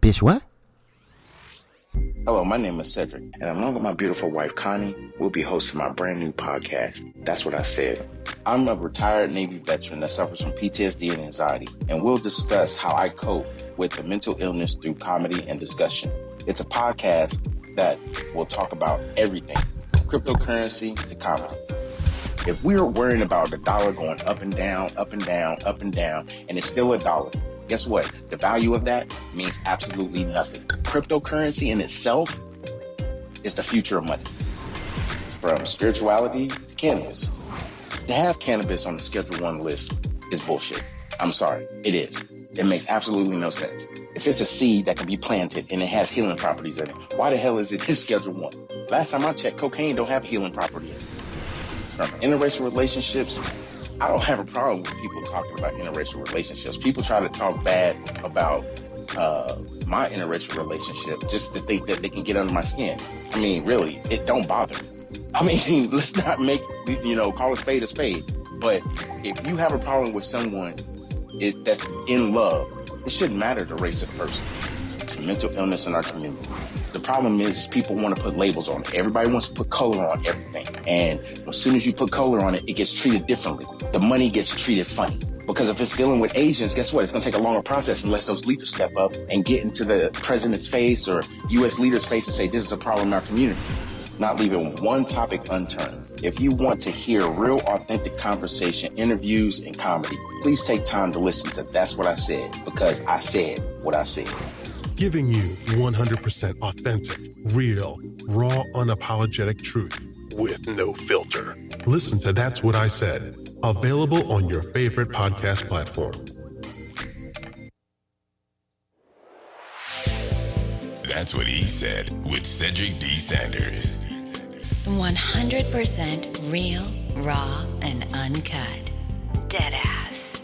Bitch, what? Hello, my name is Cedric, and along with my beautiful wife, Connie, we'll be hosting my brand new podcast, That's What I Said. I'm a retired Navy veteran that suffers from PTSD and anxiety, and we'll discuss how I cope with the mental illness through comedy and discussion. It's a podcast that will talk about everything, from cryptocurrency to comedy. If we're worrying about the dollar going up and down, up and down, up and down, and it's still a dollar, guess what? The value of that means absolutely nothing. Cryptocurrency in itself is the future of money. From spirituality to cannabis. To have cannabis on the Schedule 1 list is bullshit. I'm sorry, it is. It makes absolutely no sense. If it's a seed that can be planted and it has healing properties in it, why the hell is it in Schedule 1? Last time I checked, cocaine don't have healing property in it. From interracial relationships, I don't have a problem with people talking about interracial relationships. People try to talk bad about my interracial relationship just to think that they can get under my skin. I mean, really, it don't bother me. I mean, let's not make, call a spade a spade. But if you have a problem with someone that's in love, it shouldn't matter the race of the person. It's a mental illness in our community. The problem is people want to put labels on it. Everybody wants to put color on everything. And as soon as you put color on it, it gets treated differently. The money gets treated funny. Because if it's dealing with Asians, guess what? It's going to take a longer process unless those leaders step up and get into the president's face or U.S. leaders' face and say, this is a problem in our community. Not leaving one topic unturned. If you want to hear real, authentic conversation, interviews, and comedy, please take time to listen to That's What I Said, because I said what I said. Giving you 100% authentic, real, raw, unapologetic truth with no filter. Listen to That's What I Said. Available on your favorite podcast platform. That's What He Said with Cedric D. Sanders. 100% real, raw, and uncut. Deadass.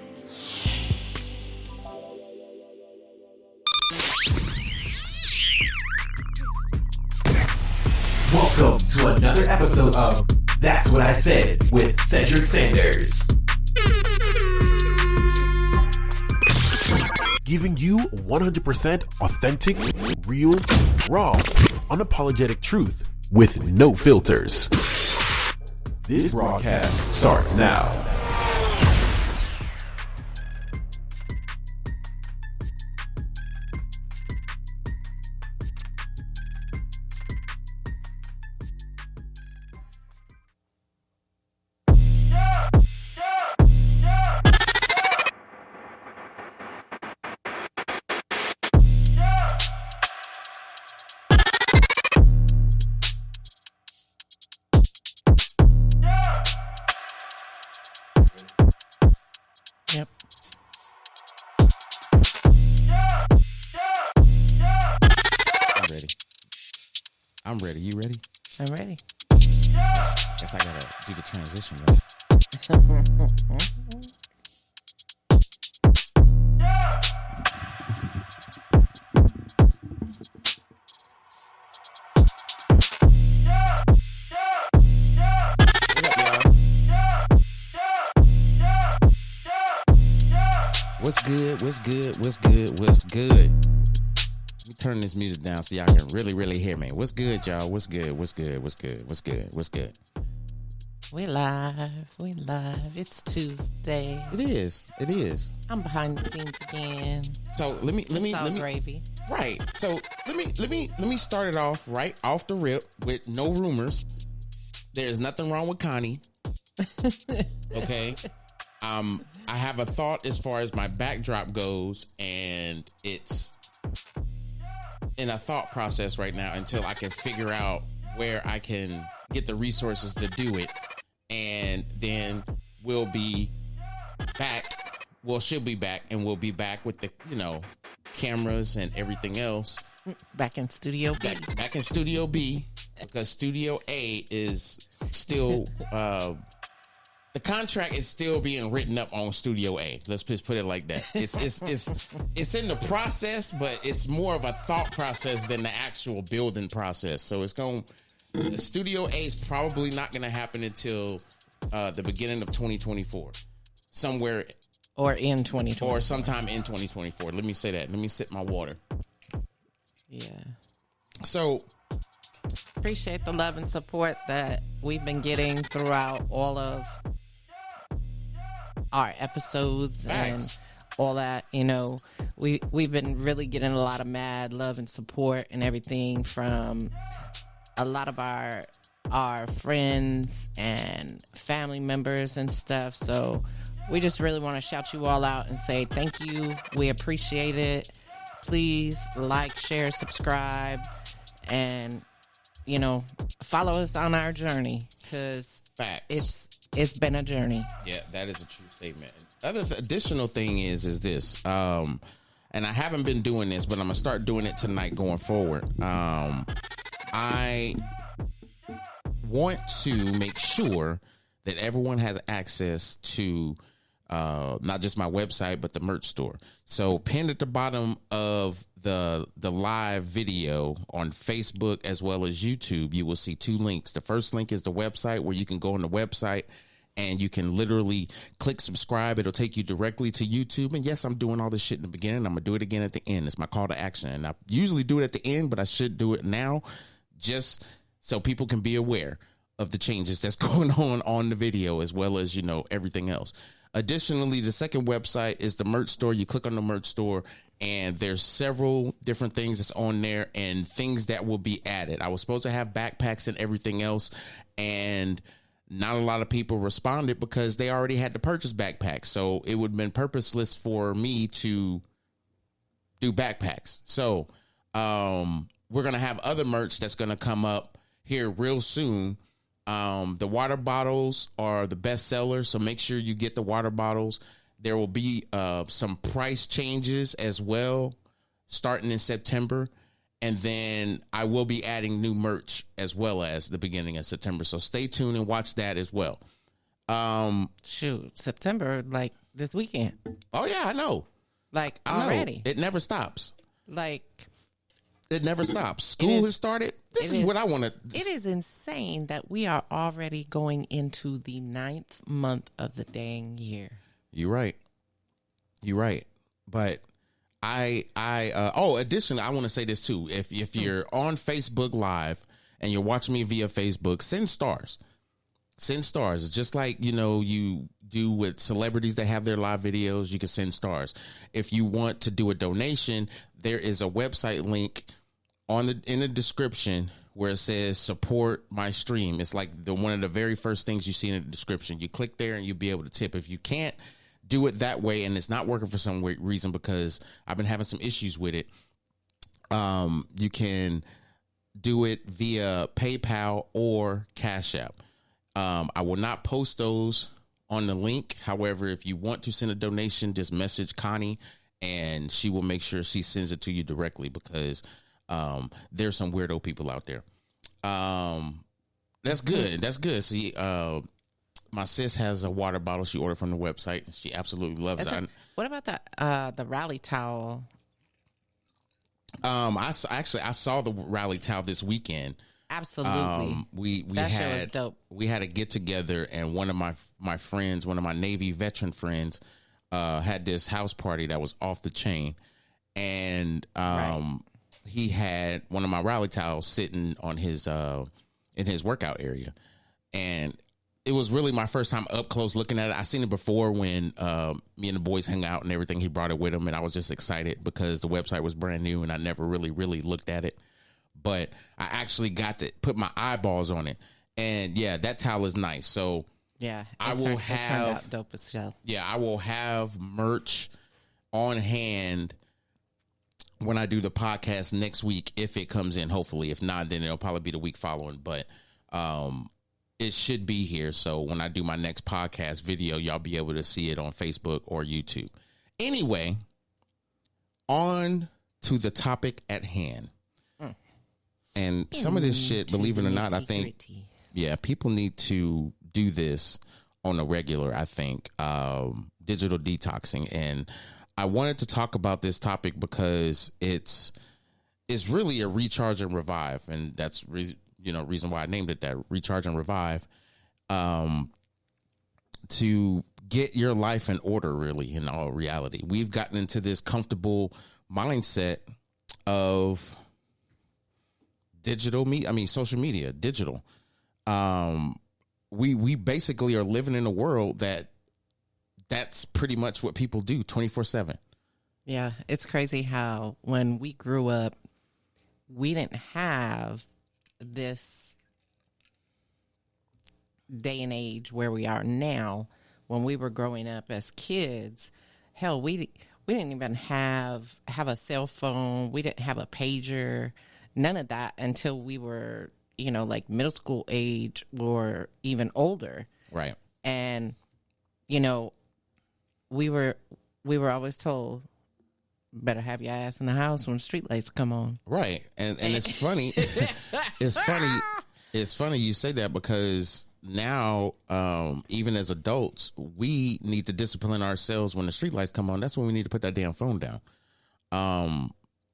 Welcome to another episode of That's What I Said with Cedric Sanders. Giving you 100% authentic, real, raw, unapologetic truth with no filters. This broadcast starts now. Yep. I'm ready. You ready? I'm ready. Guess I gotta do the transition, right? What's good? What's good? What's good? What's good? Let me turn this music down so y'all can really hear me. What's good, y'all? What's good? What's good? What's good? What's good? What's good? We live. It's Tuesday. It is. I'm behind the scenes again. So let me gravy. Right. So let me start it off right off the rip with no rumors. There's nothing wrong with Connie. Okay. I have a thought as far as my backdrop goes, and it's in a thought process right now until I can figure out where I can get the resources to do it. And then we'll be back. Well, she'll be back, and we'll be back with the, cameras and everything else. Back in Studio B. Back in Studio B, because Studio A is still... the contract is still being written up on Studio A. Let's just put it like that. It's in the process, but it's more of a thought process than the actual building process. So the Studio A is probably not going to happen until the beginning of 2024, somewhere, or in 2024, or sometime in 2024. Let me say that. Let me sip my water. Yeah. So Appreciate the love and support that we've been getting throughout all of our episodes and all that. You know, we've been really getting a lot of mad love and support and everything from a lot of our friends and family members and stuff. So we just really want to shout you all out and say thank you. We appreciate it. Please like, share, subscribe, and follow us on our journey, because it's been a journey. Yeah, that is a true statement. Other additional thing is this, and I haven't been doing this, but I'm gonna start doing it tonight going forward. I want to make sure that everyone has access to not just my website, but the merch store. So pinned at the bottom of the live video on Facebook as well as YouTube, you will see two links. The first link is the website, where you can go on the website and you can literally click subscribe. It'll take you directly to YouTube. And yes, I'm doing all this shit in the beginning. I'm gonna do it again at the end. It's my call to action. And I usually do it at the end, but I should do it now, just so people can be aware of the changes that's going on the video, as well as, everything else. Additionally, the second website is the merch store. You click on the merch store, and there's several different things that's on there and things that will be added. I was supposed to have backpacks and everything else, and not a lot of people responded because they already had to purchase backpacks. So it would have been purposeless for me to do backpacks. So we're going to have other merch that's going to come up here real soon. The water bottles are the best seller, so make sure you get the water bottles. There will be some price changes as well starting in September. And then I will be adding new merch as well as the beginning of September. So stay tuned and watch that as well. September, like this weekend. Oh, yeah, I know. Like I know. already. It never stops. It never stops. School has started. This is what I want to. It is insane that we are already going into the 9th month of the dang year. You're right. But additionally, I want to say this too. If you're on Facebook Live and you're watching me via Facebook, send stars. Send stars. Just like, you do with celebrities that have their live videos, you can send stars. If you want to do a donation, there is a website link in the description where it says support my stream. It's like one of the very first things you see in the description. You click there and you'll be able to tip. If you can't do it that way and it's not working for some reason, because I've been having some issues with it, you can do it via PayPal or Cash App. I will not post those on the link. However, if you want to send a donation, just message Connie and she will make sure she sends it to you directly, because there's some weirdo people out there. That's good. That's good. See, my sis has a water bottle she ordered from the website. She absolutely loves it. What about the rally towel? I saw the rally towel this weekend. Absolutely. We that had shit was dope. We had a get together, and one of my friends, one of my Navy veteran friends, had this house party that was off the chain, and he had one of my rally towels sitting on his in his workout area, and it was really my first time up close looking at it. I seen it before when me and the boys hung out and everything. He brought it with him, and I was just excited because the website was brand new and I never really looked at it. But I actually got to put my eyeballs on it, and yeah, that towel is nice. So yeah, I will have it turned out dope as hell. Yeah, I will have merch on hand when I do the podcast next week, if it comes in. Hopefully, if not, then it'll probably be the week following. But it should be here. So when I do my next podcast video, y'all be able to see it on Facebook or YouTube. Anyway, on to the topic at hand. And some of this shit, believe it or not, I think, yeah, people need to do this on a regular, I think, digital detoxing. And I wanted to talk about this topic because it's really a recharge and revive. And that's, reason why I named it that, recharge and revive, to get your life in order, really, in all reality. We've gotten into this comfortable mindset of social media, digital. We basically are living in a world that's pretty much what people do 24/7. Yeah, it's crazy how when we grew up, we didn't have this day and age where we are now. When we were growing up as kids, hell, we didn't even have a cell phone. We didn't have a pager, none of that until we were, like middle school age or even older. Right. And, we were always told, better have your ass in the house when street lights come on. Right. And it's funny. It's funny you say that because now, even as adults, we need to discipline ourselves when the street lights come on. That's when we need to put that damn phone down.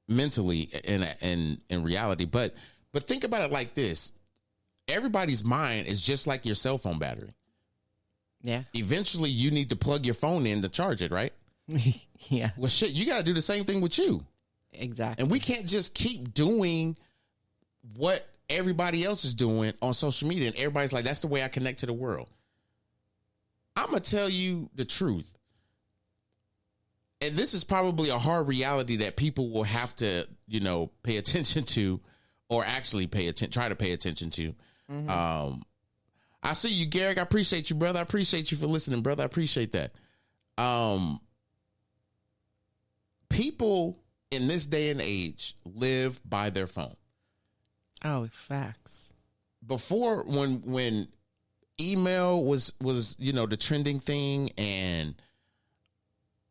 Mentally and in reality. But think about it like this. Everybody's mind is just like your cell phone battery. Yeah. Eventually you need to plug your phone in to charge it, right? Yeah. Well, shit, you got to do the same thing with you. Exactly. And we can't just keep doing what everybody else is doing on social media. And everybody's like, that's the way I connect to the world. I'm going to tell you the truth. And this is probably a hard reality that people will have to, pay attention to or actually try to pay attention to. Mm-hmm. I see you, Garrick. I appreciate you, brother. I appreciate you for listening, brother. I appreciate that. People in this day and age live by their phone. Oh, facts. Before, when email was the trending thing, and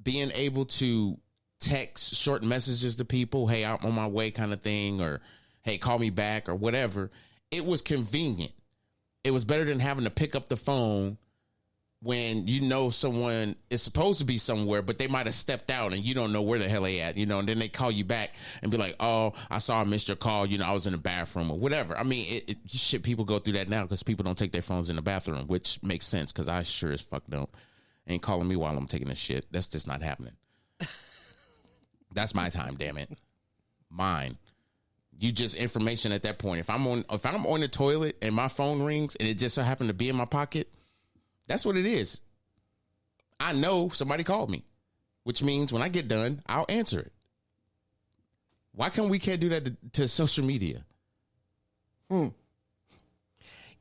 being able to text short messages to people, hey, I'm on my way kind of thing, or hey, call me back or whatever, it was convenient. It was better than having to pick up the phone when someone is supposed to be somewhere, but they might have stepped out and you don't know where the hell they at, and then they call you back and be like, oh, I saw I missed your call. I was in the bathroom or whatever. I mean, shit, people go through that now because people don't take their phones in the bathroom, which makes sense because I sure as fuck don't. Ain't calling me while I'm taking a shit. That's just not happening. That's my time, damn it. Mine. You just information at that point. If I'm on the toilet and my phone rings and it just so happened to be in my pocket, that's what it is. I know somebody called me, which means when I get done, I'll answer it. Why we can't do that to social media?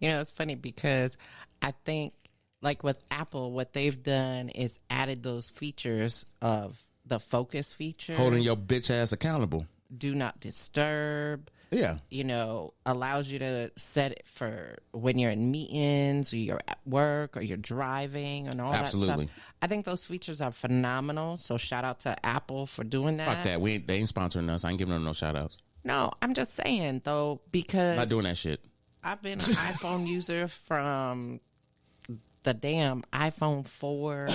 It's funny because I think, like with Apple, what they've done is added those features of the focus feature. Holding your bitch ass accountable. Do not disturb. Yeah. Allows you to set it for when you're in meetings or you're at work or you're driving and all Absolutely. that stuff. I think those features are phenomenal. So shout out to Apple for doing that. Fuck that. They ain't sponsoring us. I ain't giving them no shout outs. No, I'm just saying though, because not doing that shit. I've been an iPhone user from the damn iPhone 4.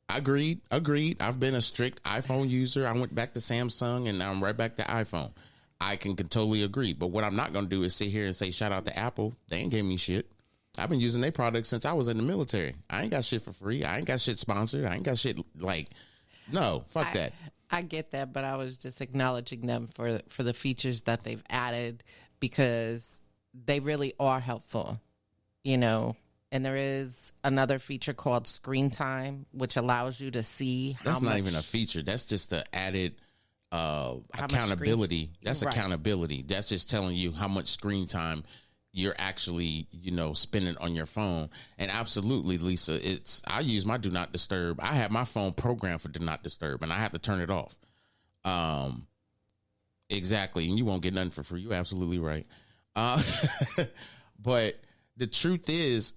Agreed. I've been a strict iPhone user. I went back to Samsung and now I'm right back to iPhone. I can totally agree. But what I'm not going to do is sit here and say shout out to Apple. They ain't gave me shit. I've been using their products since I was in the military. I ain't got shit for free. I ain't got shit sponsored. I ain't got shit no, fuck that. I get that, but I was just acknowledging them for the features that they've added because they really are helpful, And there is another feature called Screen Time, which allows you to see how That's not much, even a feature. That's just the added accountability. That's right. Accountability. That's just telling you how much screen time you're actually, spending on your phone. And absolutely, Lisa, I use my Do Not Disturb. I have my phone programmed for Do Not Disturb, and I have to turn it off. Exactly. And you won't get nothing for free. You're absolutely right. But the truth is,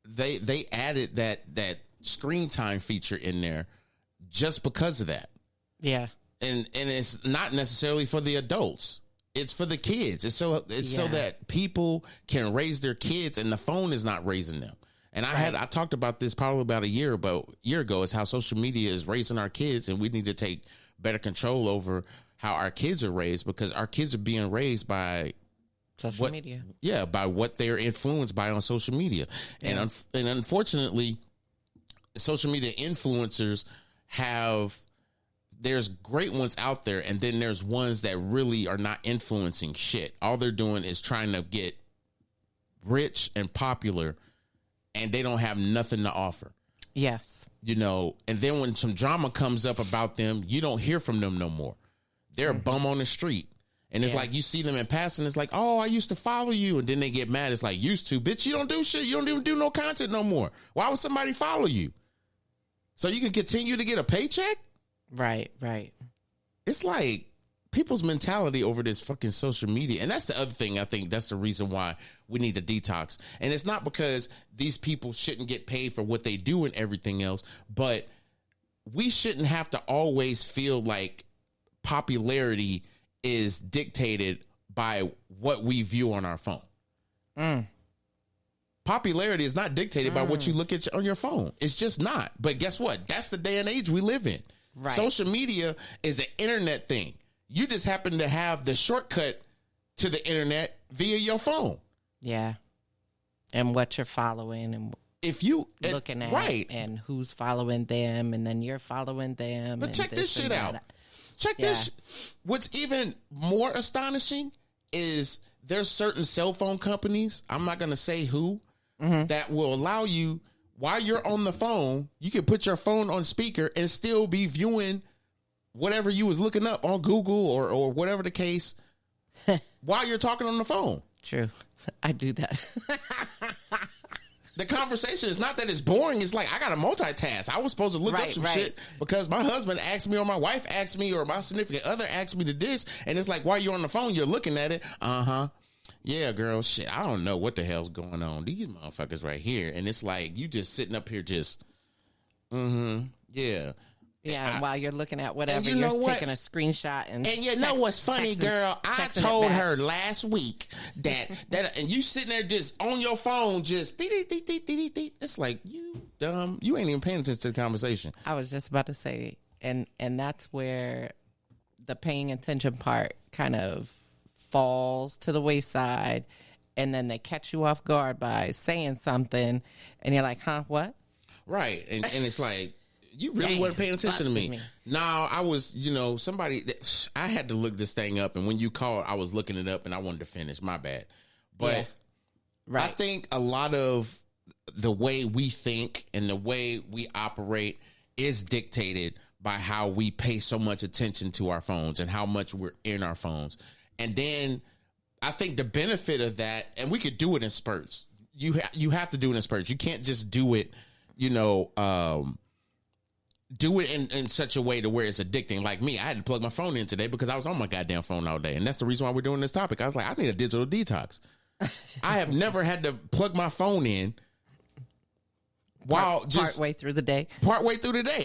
they added that screen time feature in there just because of that. Yeah. And it's not necessarily for the adults. It's for the kids. It's so that people can raise their kids and the phone is not raising them. And I talked about this probably about a year ago, is how social media is raising our kids, and we need to take better control over how our kids are raised, because our kids are being raised by social media. Yeah, by what they're influenced by on social media. Yeah. And unfortunately, social media influencers have there's great ones out there, and then there's ones that really are not influencing shit. All they're doing is trying to get rich and popular, and they don't have nothing to offer. Yes. You know, and then when some drama comes up about them, you don't hear from them no more. They're a bum on the street. And it's like you see them in passing. It's like, oh, I used to follow you. And then they get mad. It's like, used to. Bitch, you don't do shit. You don't even do no content no more. Why would somebody follow you? So you can continue to get a paycheck? Right. It's like people's mentality over this fucking social media. And that's the other thing. I think that's the reason why we need to detox. And it's not because these people shouldn't get paid for what they do and everything else. But we shouldn't have to always feel like popularity is dictated by what we view on our phone. Popularity is not dictated by what you look at on your phone. It's just not. But guess what? That's the day and age we live in. Right. Social media is an internet thing. You just happen to have the shortcut to the internet via your phone. Yeah. And what you're following and if you looking at and who's following them, and then you're following them. But check this shit out. Check this. What's even more astonishing is there's certain cell phone companies, I'm not going to say who, that will allow you, while you're on the phone, you can put your phone on speaker and still be viewing whatever you was looking up on Google or whatever the case while you're talking on the phone. True. I do that. The conversation is not that it's boring. It's like, I got to multitask. I was supposed to look up some shit because my husband asked me or my wife asked me or my significant other asked me to this. And it's like, while you're on the phone, you're looking at it. Yeah, girl, shit. I don't know what the hell's going on. These motherfuckers right here. And it's like, you just sitting up here just, yeah. Yeah, while you're looking at whatever, you're taking a screenshot and you know what's funny, girl? I told her last week that and you sitting there just on your phone, just it's like, you dumb, you ain't even paying attention to the conversation. I was just about to say, and that's where the paying attention part kind of falls to the wayside, and then they catch you off guard by saying something, and you're like, huh, what? Right, and it's like, you really weren't paying attention to me. No, I was, somebody, I had to look this thing up. And when you called, I was looking it up and I wanted to finish. My bad. But I think a lot of the way we think and the way we operate is dictated by how we pay so much attention to our phones and how much we're in our phones. And then I think the benefit of that, and we could do it in spurts. You have to do it in spurts. You can't just do it, do it in such a way to where it's addicting. Like me, I had to plug my phone in today because I was on my goddamn phone all day. And that's the reason why we're doing this topic. I was like, I need a digital detox. I have never had to plug my phone in partway through the day.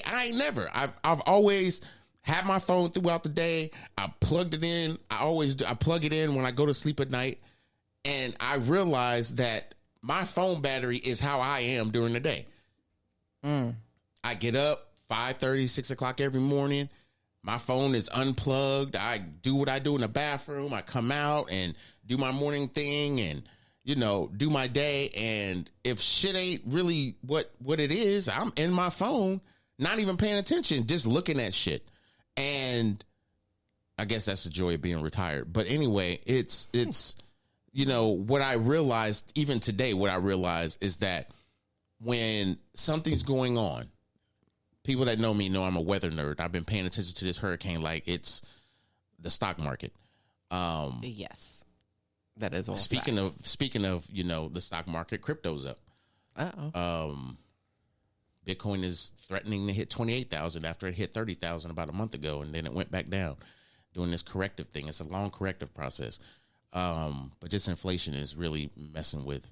I ain't never. I've always had my phone throughout the day. I plugged it in. I plug it in when I go to sleep at night. And I realized that my phone battery is how I am during the day. I get up 5:30, 6 o'clock every morning. My phone is unplugged. I do what I do in the bathroom. I come out and do my morning thing and, do my day. And if shit ain't really what it is, I'm in my phone, not even paying attention, just looking at shit. And I guess that's the joy of being retired. But anyway, it's what I realized, even today, is that when something's going on, people that know me know I'm a weather nerd. I've been paying attention to this hurricane like it's the stock market. Yes, that is all. Speaking of, the stock market, crypto's up. Bitcoin is threatening to hit 28,000 after it hit 30,000 about a month ago, and then it went back down, doing this corrective thing. It's a long corrective process, but just inflation is really messing with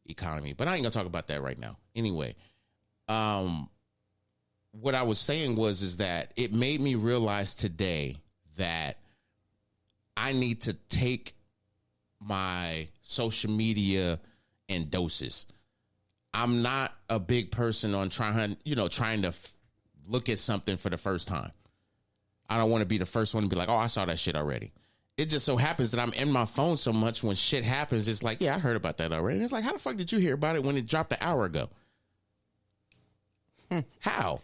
economy. But I ain't gonna talk about that right now. Anyway, what I was saying is that it made me realize today that I need to take my social media in doses. I'm not a big person on trying to look at something for the first time. I don't want to be the first one to be like, oh, I saw that shit already. It just so happens that I'm in my phone so much when shit happens. It's like, yeah, I heard about that already. And it's like, how the fuck did you hear about it when it dropped an hour ago? How?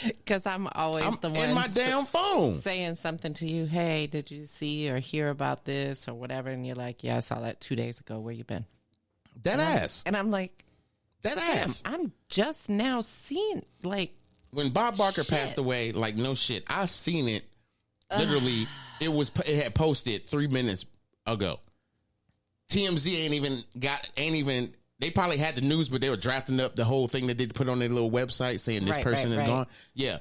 Because I'm always the one in my damn phone saying something to you. Hey, did you see or hear about this or whatever? And you're like, yeah, I saw that 2 days ago. Where you been? And I'm like, that ass. I'm just now seeing, like, when Bob Barker passed away, like, no shit, I seen it. Literally, it had posted 3 minutes ago. TMZ ain't even. They probably had the news, but they were drafting up the whole thing that they put on their little website saying this person is gone. Yeah.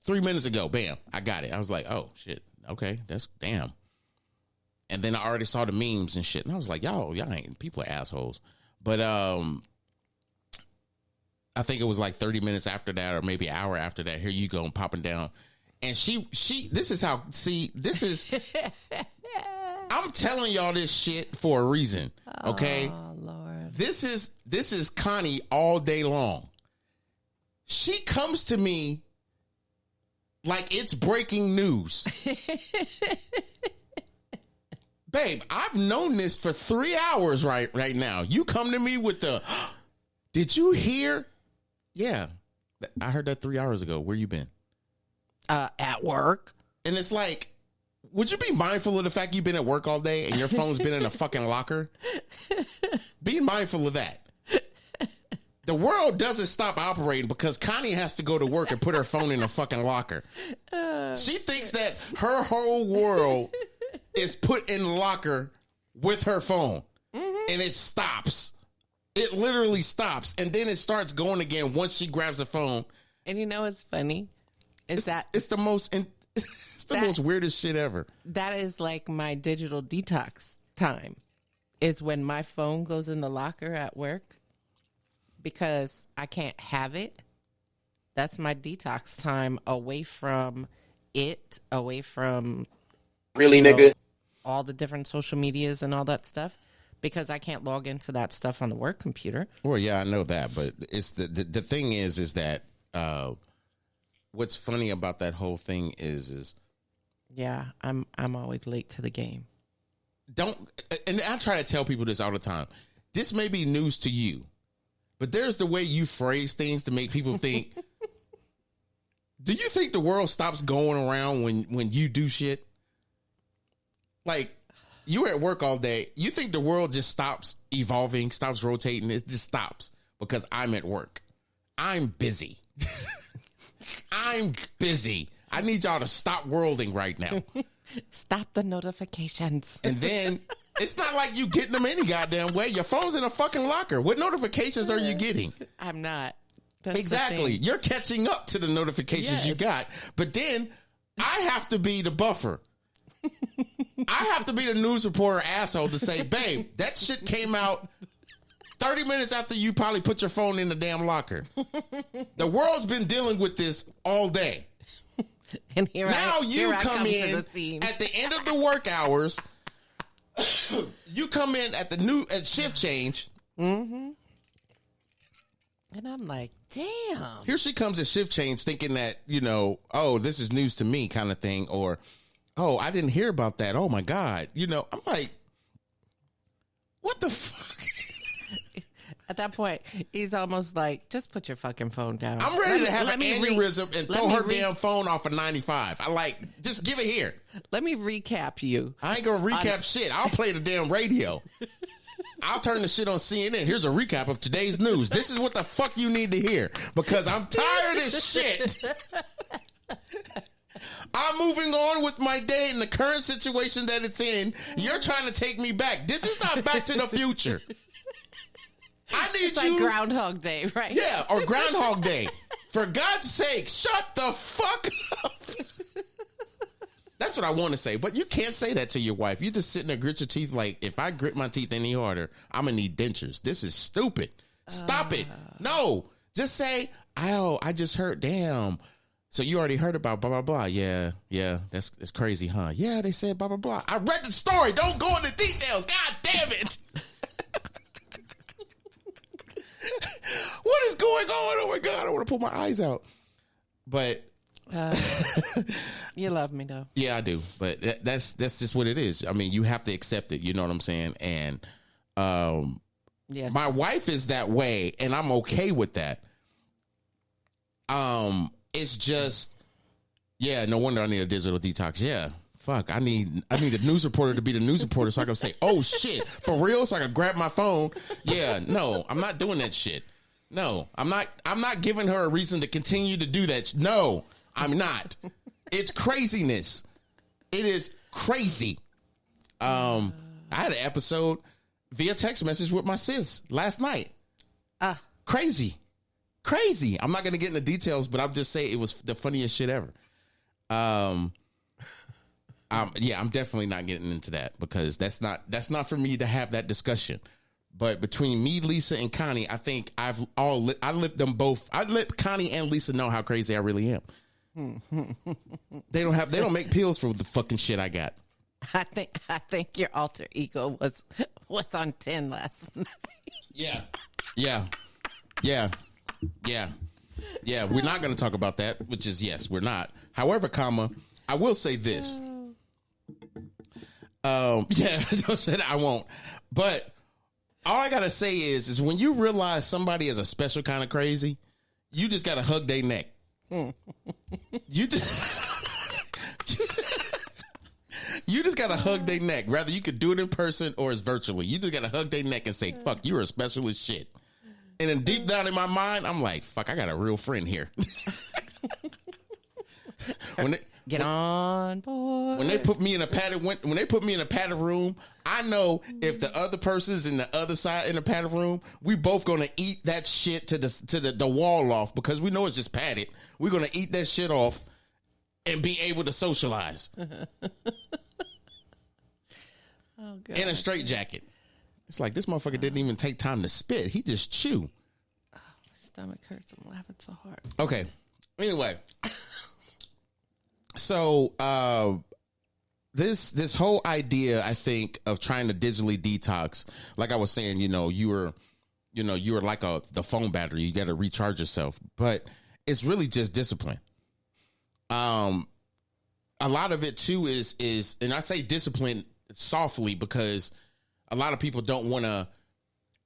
3 minutes ago, bam, I got it. I was like, oh, shit. Okay, that's damn. And then I already saw the memes and shit. And I was like, y'all ain't, people are assholes. But I think it was like 30 minutes after that or maybe an hour after that. Here you go, popping down. And she, this is how, this is, I'm telling y'all this shit for a reason. Okay. Oh, Lord. This is Connie all day long. She comes to me like it's breaking news. Babe, I've known this for 3 hours right now. You come to me with the, did you hear? Yeah, I heard that 3 hours ago. Where you been? At work. And it's like, would you be mindful of the fact you've been at work all day and your phone's been in a fucking locker? Be mindful of that. The world doesn't stop operating because Connie has to go to work and put her phone in a fucking locker. She thinks that her whole world is put in the locker with her phone. Mm-hmm. And it stops. It literally stops. And then it starts going again once she grabs the phone. And you know what's funny? It's the most weirdest shit ever. That is like my digital detox time, is when my phone goes in the locker at work because I can't have it. That's my detox time away from it, away from really, nigga, all the different social medias and all that stuff, because I can't log into that stuff on the work computer. Well, yeah, I know that, but it's the thing is that what's funny about that whole thing is yeah, I'm always late to the game. And I try to tell people this all the time. This may be news to you, but there's the way you phrase things to make people think. Do you think the world stops going around when you do shit? Like, you're at work all day. You think the world just stops evolving, stops rotating? It just stops because I'm at work. I'm busy. I'm busy. I need y'all to stop worlding right now. Stop the notifications. And then it's not like you getting them any goddamn way. Your phone's in a fucking locker. What notifications are you getting? I'm not. That's exactly. You're catching up to the notifications you got. But then I have to be the buffer. I have to be the news reporter asshole to say, babe, that shit came out 30 minutes after you probably put your phone in the damn locker. The world's been dealing with this all day. And here you come in to the scene. at the end of the work hours. You come in at shift change. Mm-hmm. And I'm like, damn. Here she comes at shift change thinking that, oh, this is news to me kind of thing. Or, oh, I didn't hear about that. Oh, my God. I'm like, what the fuck? At that point, he's almost like, just put your fucking phone down. I'm ready to have an aneurysm and throw her damn phone off of 95. I like, just give it here. Let me recap you. I ain't going to recap shit. I'll play the damn radio. I'll turn the shit on CNN. Here's a recap of today's news. This is what the fuck you need to hear because I'm tired of this shit. I'm moving on with my day in the current situation that it's in. You're trying to take me back. This is not Back to the Future. I need it's like Groundhog Day, right? Yeah, or Groundhog Day. For God's sake, shut the fuck up. That's what I want to say. But you can't say that to your wife. You just sitting there, grit your teeth like, if I grit my teeth any harder, I'm going to need dentures. This is stupid. Stop it. No. Just say, oh, I just heard, damn. So you already heard about blah, blah, blah. Yeah, that's crazy, huh? Yeah, they said blah, blah, blah. I read the story. Don't go into details. God damn it. What is going on? Oh, my God. I want to pull my eyes out. But you love me, though. Yeah, I do. But that's just what it is. I mean, you have to accept it. You know what I'm saying? And yes. My wife is that way, and I'm okay with that. It's just, yeah, no wonder I need a digital detox. Yeah. Fuck, I need a news reporter to be the news reporter so I can say, oh shit, for real? So I can grab my phone. Yeah, no, I'm not doing that shit. No, I'm not giving her a reason to continue to do that. No, I'm not. It's craziness. It is crazy. I had an episode via text message with my sis last night. Crazy. I'm not gonna get into details, but I'll just say it was the funniest shit ever. Yeah, I'm definitely not getting into that because that's not for me to have that discussion. But between me, Lisa, and Connie, I think I let them both. I let Connie and Lisa know how crazy I really am. They don't make pills for the fucking shit I got. I think your alter ego was on 10 last night. Yeah. We're not going to talk about that, which is yes, we're not. However, I will say this. I won't. But all I gotta say is when you realize somebody is a special kind of crazy, you just gotta hug their neck. You just gotta hug their neck. Rather you could do it in person or it's virtually. You just gotta hug their neck and say, "Fuck, you're a special as shit." And then deep down in my mind, I'm like, "Fuck, I got a real friend here." Get on board. When they put me in a padded room, I know if the other person's in the other side in the padded room, we both gonna eat that shit to the wall off because we know it's just padded. We're gonna eat that shit off and be able to socialize. Oh, God. In a straitjacket. It's like this motherfucker didn't even take time to spit. He just chew. Oh, my stomach hurts. I'm laughing so hard. Okay. Anyway. So this whole idea, I think, of trying to digitally detox, like I was saying, you were like the phone battery. You got to recharge yourself, but it's really just discipline. A lot of it too is, and I say discipline softly because a lot of people don't want to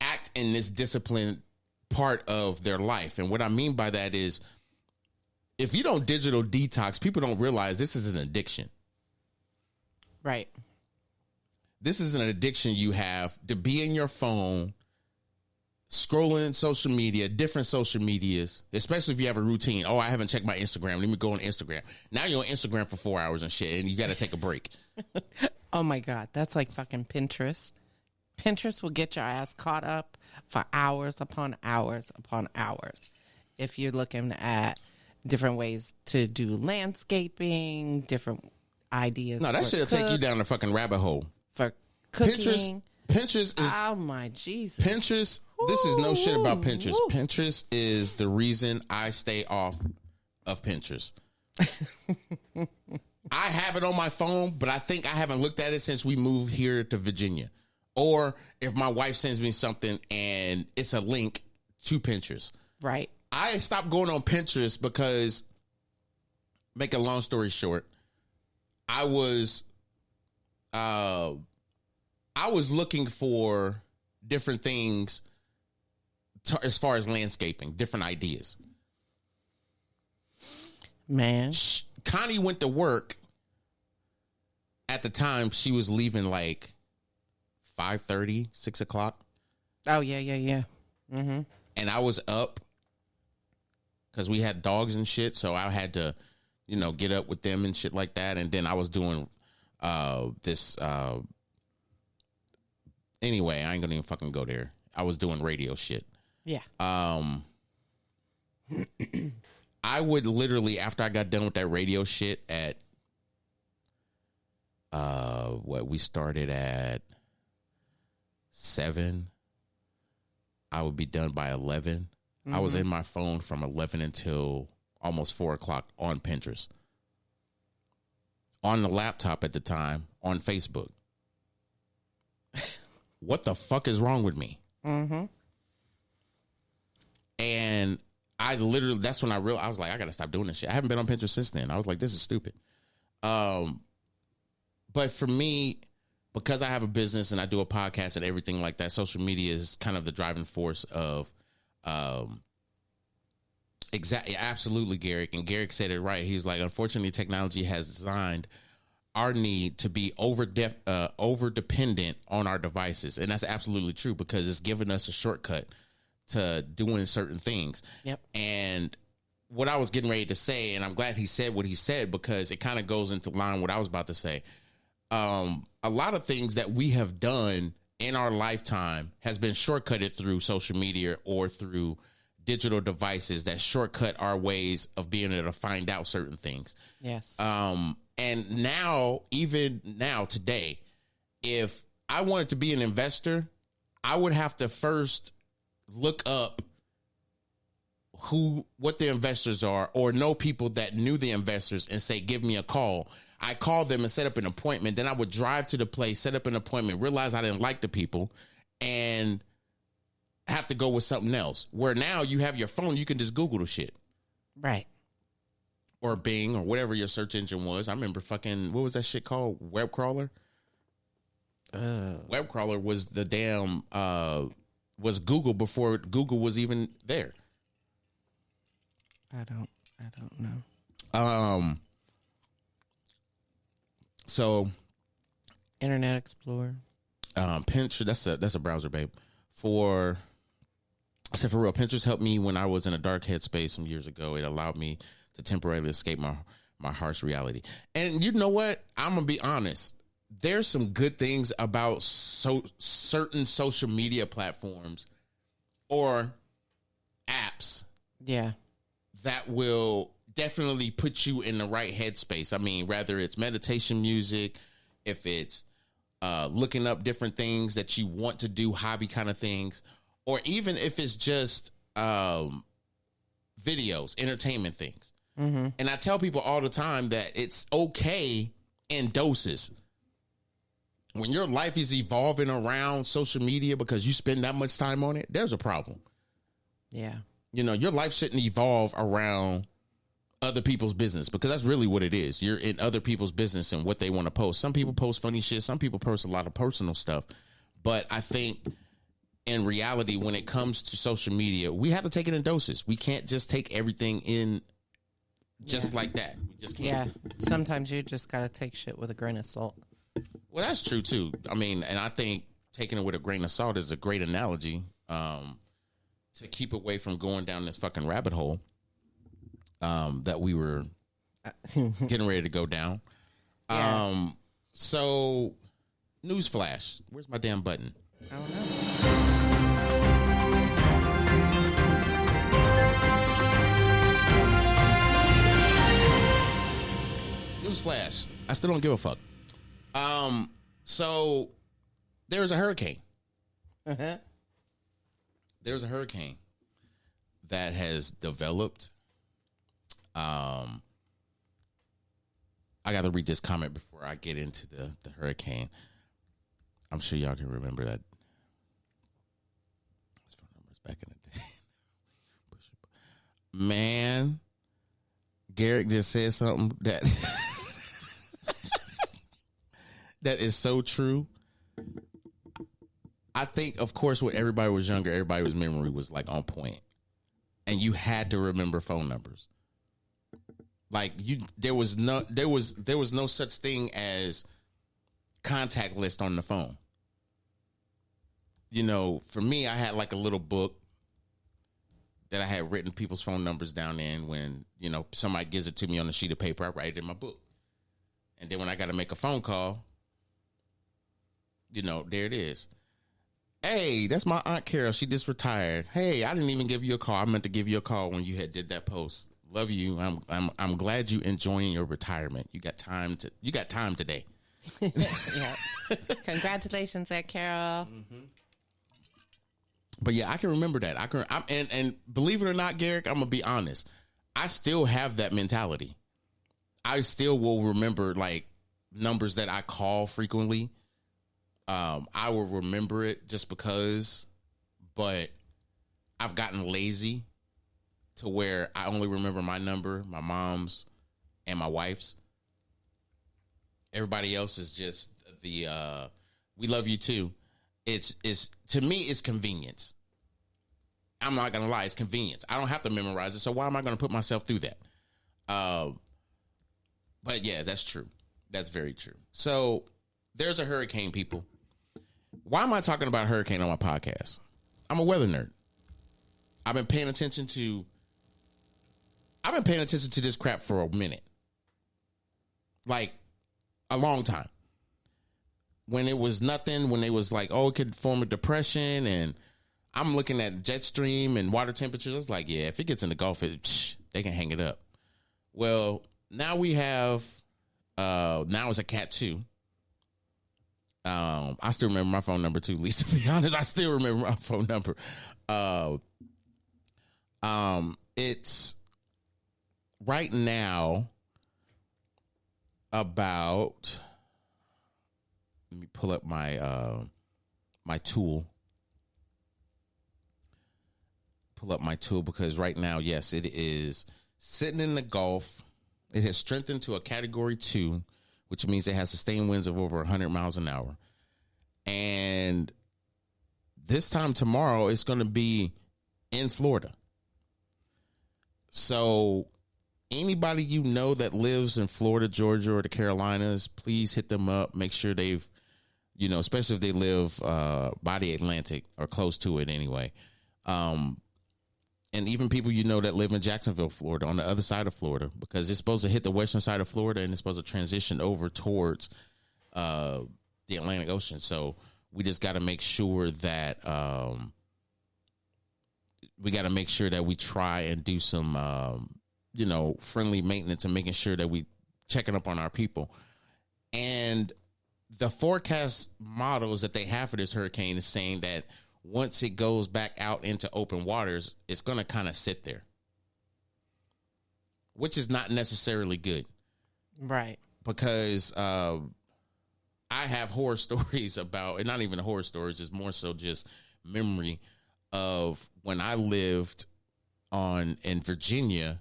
act in this discipline part of their life, and what I mean by that is, if you don't digital detox, people don't realize this is an addiction. Right. This is an addiction you have to be in your phone, scrolling social media, different social medias, especially if you have a routine. Oh, I haven't checked my Instagram. Let me go on Instagram. Now you're on Instagram for 4 hours and shit, and you got to take a break. Oh, my God. That's like fucking Pinterest. Pinterest will get your ass caught up for hours upon hours upon hours. If you're looking at different ways to do landscaping, different ideas. No, that shit'll take you down the fucking rabbit hole. For cooking. Pinterest is... Oh, my Jesus. Pinterest, this is no shit about Pinterest. Pinterest is the reason I stay off of Pinterest. I have it on my phone, but I think I haven't looked at it since we moved here to Virginia. Or if my wife sends me something and it's a link to Pinterest. Right. I stopped going on Pinterest because, make a long story short, I was looking for different things as far as landscaping, different ideas. Man. Connie went to work. At the time, she was leaving like 5:30, 6 o'clock. Oh, yeah. Mm-hmm. And I was up. Because we had dogs and shit, so I had to, get up with them and shit like that. And then I was doing this. Anyway, I ain't gonna even fucking go there. I was doing radio shit. Yeah. I would literally, after I got done with that radio shit at, we started at 7. I would be done by 11. I was in my phone from 11 until almost 4 o'clock on Pinterest. On the laptop at the time, on Facebook. What the fuck is wrong with me? Mm-hmm. And I literally, that's when I realized, I was like, I got to stop doing this shit. I haven't been on Pinterest since then. I was like, this is stupid. But for me, because I have a business and I do a podcast and everything like that, social media is kind of the driving force of Exactly. Absolutely, Garrick. And Garrick said it right. He's like, unfortunately, technology has designed our need to be over dependent on our devices. And that's absolutely true, because it's given us a shortcut to doing certain things. Yep. And what I was getting ready to say, and I'm glad he said what he said, because it kind of goes into line what I was about to say. A lot of things that we have done in our lifetime has been shortcutted through social media or through digital devices that shortcut our ways of being able to find out certain things. Yes. And now, even now today, if I wanted to be an investor, I would have to first look up what the investors are, or know people that knew the investors and say, give me a call. I called them and set up an appointment. Then I would drive to the place, set up an appointment, realize I didn't like the people, and have to go with something else. Where now you have your phone, you can just Google the shit. Right. Or Bing, or whatever your search engine was. I remember fucking, what was that shit called? Web crawler? Web crawler was the damn, was Google before Google was even there. I don't know. So Internet Explorer. Pinterest, that's a browser, babe. I said, for real, Pinterest helped me when I was in a dark headspace some years ago. It allowed me to temporarily escape my harsh reality. And you know what? I'm going to be honest. There's some good things about certain social media platforms or apps. Yeah. That will definitely put you in the right headspace. I mean, whether it's meditation music, if it's looking up different things that you want to do, hobby kind of things, or even if it's just videos, entertainment things. Mm-hmm. And I tell people all the time that it's okay in doses. When your life is evolving around social media because you spend that much time on it, there's a problem. Yeah. You know, your life shouldn't evolve around other people's business, because that's really what it is. You're in other people's business and what they want to post. Some people post funny shit. Some people post a lot of personal stuff. But I think in reality, when it comes to social media, we have to take it in doses. We can't just take everything in just like that. We just can't. Yeah. Sometimes you just got to take shit with a grain of salt. Well, that's true, too. I mean, and I think taking it with a grain of salt is a great analogy to keep away from going down this fucking rabbit hole that we were getting ready to go down. Yeah. So, newsflash. Where's my damn button? I don't know. Newsflash. I still don't give a fuck. So there's a hurricane. Uh-huh. There's a hurricane that has developed. I got to read this comment before I get into the hurricane. I'm sure y'all can remember that. His phone number is back in the day. Man, Garrick just said something that that is so true. I think, of course, when everybody was younger, everybody's memory was like on point, and you had to remember phone numbers. Like there was no such thing as contact list on the phone. You know, for me, I had like a little book that I had written people's phone numbers down in. When, you know, somebody gives it to me on a sheet of paper, I write it in my book. And then when I got to make a phone call, you know, there it is. Hey, that's my Aunt Carol. She just retired. Hey, I didn't even give you a call. I meant to give you a call when you had did that post. Love you. I'm glad you enjoying your retirement. You got time today. Yeah. Congratulations, Aunt Carol. Mm-hmm. But yeah, I can remember that. And believe it or not, Garrick, I'm gonna be honest. I still have that mentality. I still will remember like numbers that I call frequently. I will remember it just because, but I've gotten lazy to where I only remember my number, my mom's, and my wife's. Everybody else is just the we love you too. It's to me, it's convenience. I'm not going to lie, it's convenience. I don't have to memorize it, so why am I going to put myself through that? But yeah, that's true. That's very true. So there's a hurricane, people. Why am I talking about hurricane on my podcast? I'm a weather nerd. I've been paying attention to this crap for a minute. Like a long time. When it was nothing, when they was like, oh, it could form a depression, and I'm looking at jet stream and water temperatures. It's like, yeah, if it gets in the Gulf, they can hang it up. Well, now we have, now it's a Cat 2. I still remember my phone number too, Lisa, to be honest. I still remember my phone number. It's right now about, let me pull up my, my tool. Pull up my tool because right now, yes, it is sitting in the Gulf. It has strengthened to a Category 2, which means it has sustained winds of over 100 miles an hour. And this time tomorrow, it's going to be in Florida. So anybody you know that lives in Florida, Georgia, or the Carolinas, please hit them up. Make sure they've, you know, especially if they live by the Atlantic or close to it anyway. And even people you know that live in Jacksonville, Florida, on the other side of Florida, because it's supposed to hit the western side of Florida and it's supposed to transition over towards the Atlantic Ocean. So we just got to make sure that we try and do some, you know, friendly maintenance and making sure that we checking up on our people. And the forecast models that they have for this hurricane is saying that once it goes back out into open waters, it's going to kind of sit there, which is not necessarily good. Right. Because I have horror stories about, and not even horror stories, it's more so just memory of when I lived in Virginia.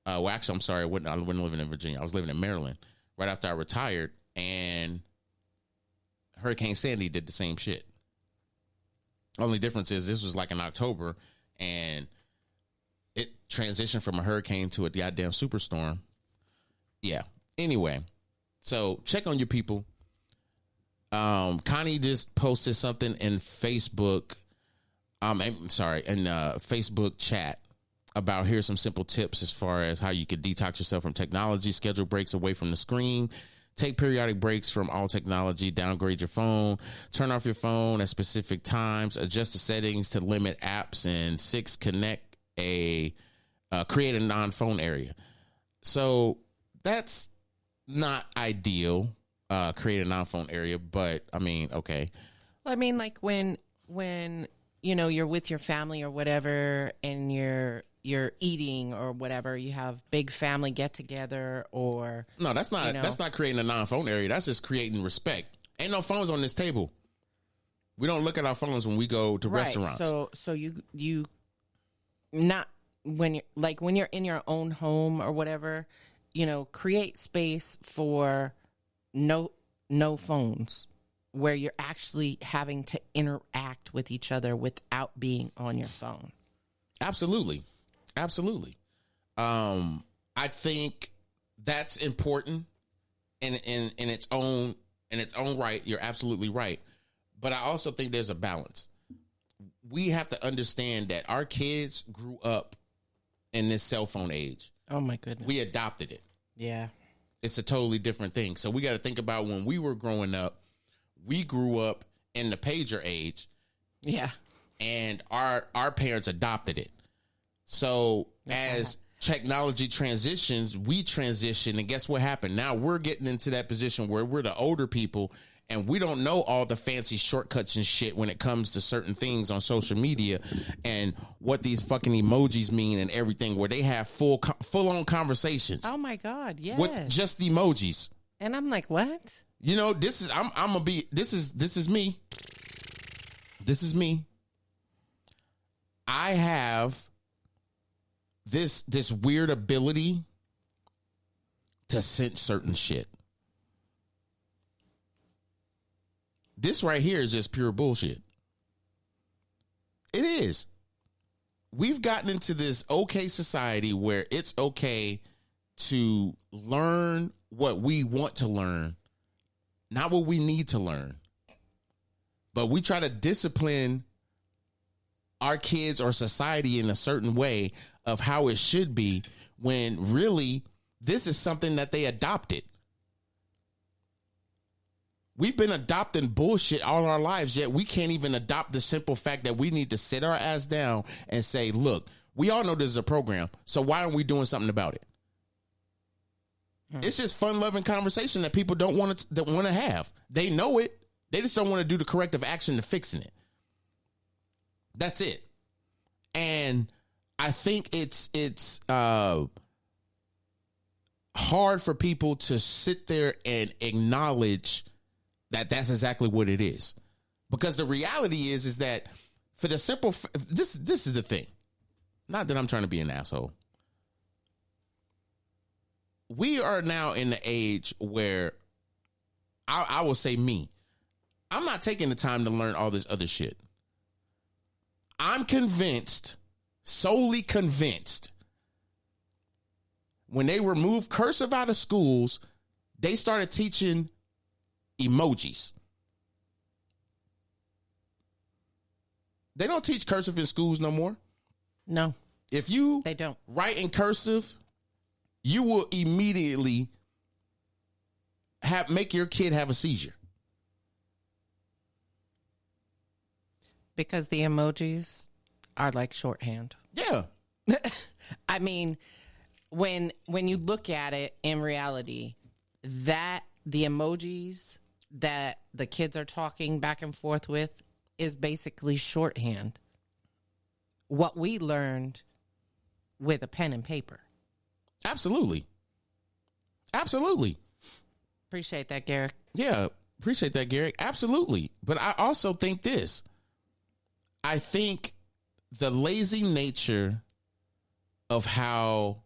Well, actually, I'm sorry, I wasn't living in Virginia. I was living in Maryland right after I retired, and Hurricane Sandy did the same shit. Only difference is this was like in October, and it transitioned from a hurricane to a goddamn superstorm. Yeah. Anyway, so check on your people. Connie just posted something in Facebook. Facebook chat about here's some simple tips as far as how you could detox yourself from technology, schedule breaks away from the screen, take periodic breaks from all technology, downgrade your phone, turn off your phone at specific times, adjust the settings to limit apps, and 6, create a non-phone area. So that's not ideal, create a non-phone area, but I mean, okay. Well, I mean, like when you know, you're with your family or whatever, and you're eating or whatever, you have big family get together, or no, that's not, you know, that's not creating a non-phone area. That's just creating respect. Ain't no phones on this table. We don't look at our phones when we go to restaurants. So you not when you're in your own home or whatever, you know, create space for no phones, where you're actually having to interact with each other without being on your phone. Absolutely. I think that's important in its own right. You're absolutely right. But I also think there's a balance. We have to understand that our kids grew up in this cell phone age. Oh my goodness. We adopted it. Yeah. It's a totally different thing. So we got to think about when we were growing up, we grew up in the pager age. Yeah. And our parents adopted it. So as technology transitions, we transition, and guess what happened? Now we're getting into that position where we're the older people, and we don't know all the fancy shortcuts and shit when it comes to certain things on social media and what these fucking emojis mean and everything, where they have full on conversations. Oh my God. Yes. With just emojis. And I'm like, what? You know, this is me. This is me. I have this weird ability to sense certain shit. This right here is just pure bullshit. It is. we've gotten into this okay society where it's okay to learn what we want to learn, not what we need to learn. But we try to discipline our kids or society in a certain way of how it should be, when really this is something that they adopted. We've been adopting bullshit all our lives, yet we can't even adopt the simple fact that we need to sit our ass down and say, look, we all know this is a program, so why aren't we doing something about it? It's just fun-loving conversation that people don't want to have. They know it. They just don't want to do the corrective action to fixing it. That's it. And I think it's hard for people to sit there and acknowledge that that's exactly what it is. Because the reality is that for the simple, this is the thing. Not that I'm trying to be an asshole. We are now in the age where I will say me. I'm not taking the time to learn all this other shit. I'm convinced, solely convinced, when they removed cursive out of schools, they started teaching emojis. They don't teach cursive in schools no more. No. If you they don't write in cursive, you will immediately make your kid have a seizure. Because the emojis are like shorthand. Yeah. I mean, when you look at it in reality, that the emojis that the kids are talking back and forth with is basically shorthand. What we learned with a pen and paper. Absolutely. Absolutely. Appreciate that, Garrick. Yeah, appreciate that, Garrick. Absolutely. But I also think this. I think the lazy nature of how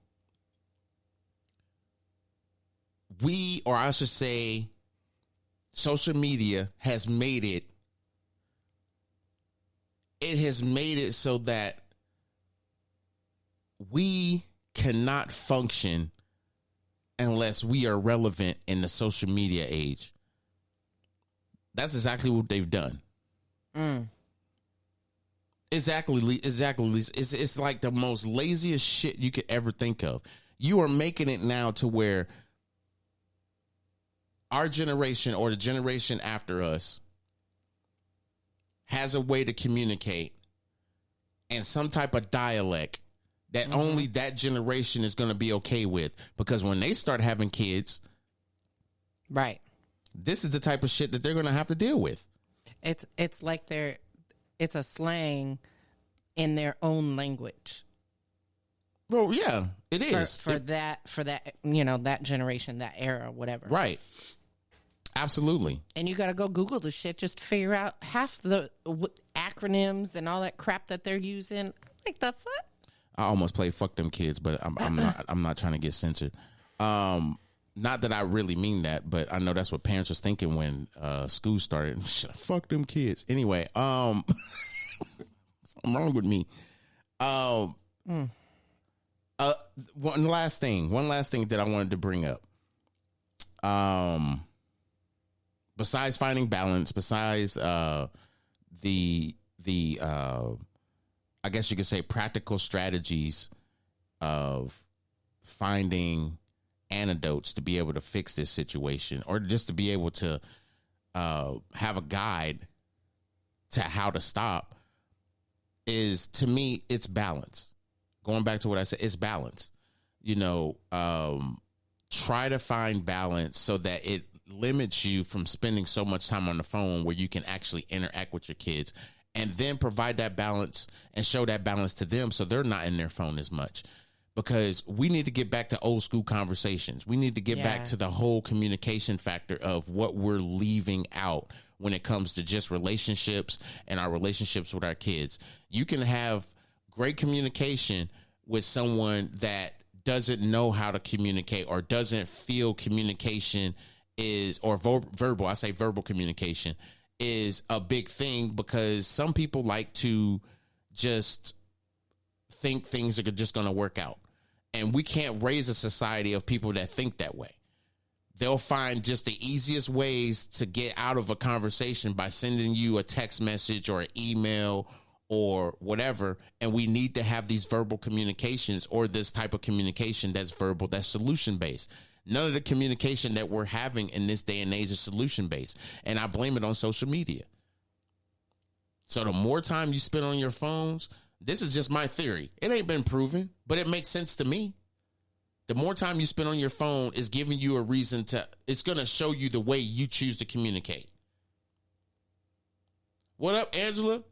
we, or I should say, social media has made it has made it so that we cannot function unless we are relevant in the social media age. That's exactly what they've done. Exactly. It's like the most laziest shit you could ever think of. You are making it now to where our generation or the generation after us has a way to communicate and some type of dialect that only that generation is going to be okay with. Because when they start having kids, right, this is the type of shit that they're going to have to deal with. It's like it's a slang in their own language. Well, yeah, it is. For that, that generation, that era, whatever. Right. Absolutely. And you got to go Google the shit just to figure out half the acronyms and all that crap that they're using. Like the fuck? I almost played "fuck them kids," but I'm not trying to get censored. Not that I really mean that, but I know that's what parents was thinking when school started. Fuck them kids. Anyway, something wrong with me. One last thing that I wanted to bring up. Besides finding balance, besides the I guess you could say practical strategies of finding anecdotes to be able to fix this situation, or just to be able to have a guide to how to stop, is, to me, it's balance. Going back to what I said, it's balance. Try to find balance so that it limits you from spending so much time on the phone, where you can actually interact with your kids, and then provide that balance and show that balance to them so they're not in their phone as much. Because we need to get back to old school conversations. We need to get back to the whole communication factor of what we're leaving out when it comes to just relationships and our relationships with our kids. You can have great communication with someone that doesn't know how to communicate or doesn't feel communication is, or verbal, I say verbal communication is a big thing, because some people like to just think things are just going to work out. And we can't raise a society of people that think that way. They'll find just the easiest ways to get out of a conversation by sending you a text message or an email or whatever. And we need to have these verbal communications, or this type of communication that's verbal, that's solution based. None of the communication that we're having in this day and age is solution based. And I blame it on social media. So the more time you spend on your phones, this is just my theory. It ain't been proven, but it makes sense to me. The more time you spend on your phone is giving you a reason to, it's going to show you the way you choose to communicate. What up, Angela?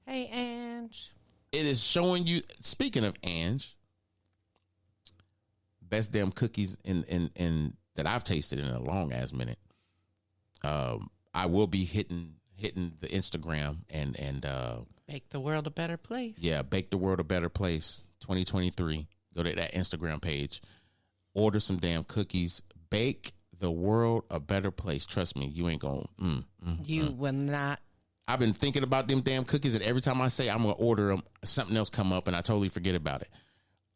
Hey, Ange. It is showing you, speaking of Ange, best damn cookies in that I've tasted in a long ass minute. I will be hitting the Instagram and Make the world a better place. Yeah, Bake the World a Better Place 2023. Go to that Instagram page. Order some damn cookies. Bake the world a better place. Trust me, you ain't going You will not. I've been thinking about them damn cookies, and every time I say I'm going to order them, something else come up and I totally forget about it.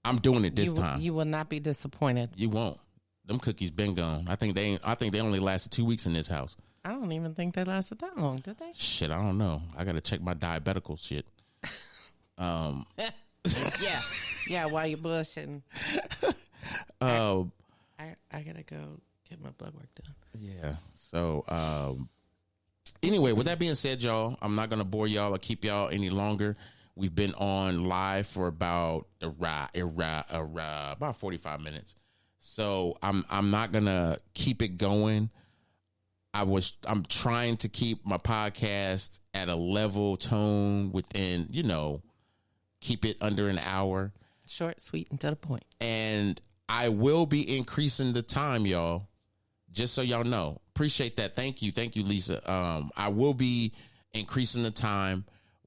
I'm doing it this time. You will not be disappointed. You won't. Them cookies been gone. I think they only lasted 2 weeks in this house. I don't even think they lasted that long, did they? Shit, I don't know. I got to check my diabetical shit. Yeah, while you're bullshitting. I gotta go get my blood work done. Yeah. So, anyway, with that being said, y'all, I'm not gonna bore y'all or keep y'all any longer. We've been on live for about 45 minutes. So I'm not gonna keep it going. I'm trying to keep my podcast at a level tone within, keep it under an hour. Short, sweet, and to the point. And I will be increasing the time, y'all, just so y'all know. Appreciate that. Thank you, Lisa. I will be increasing the time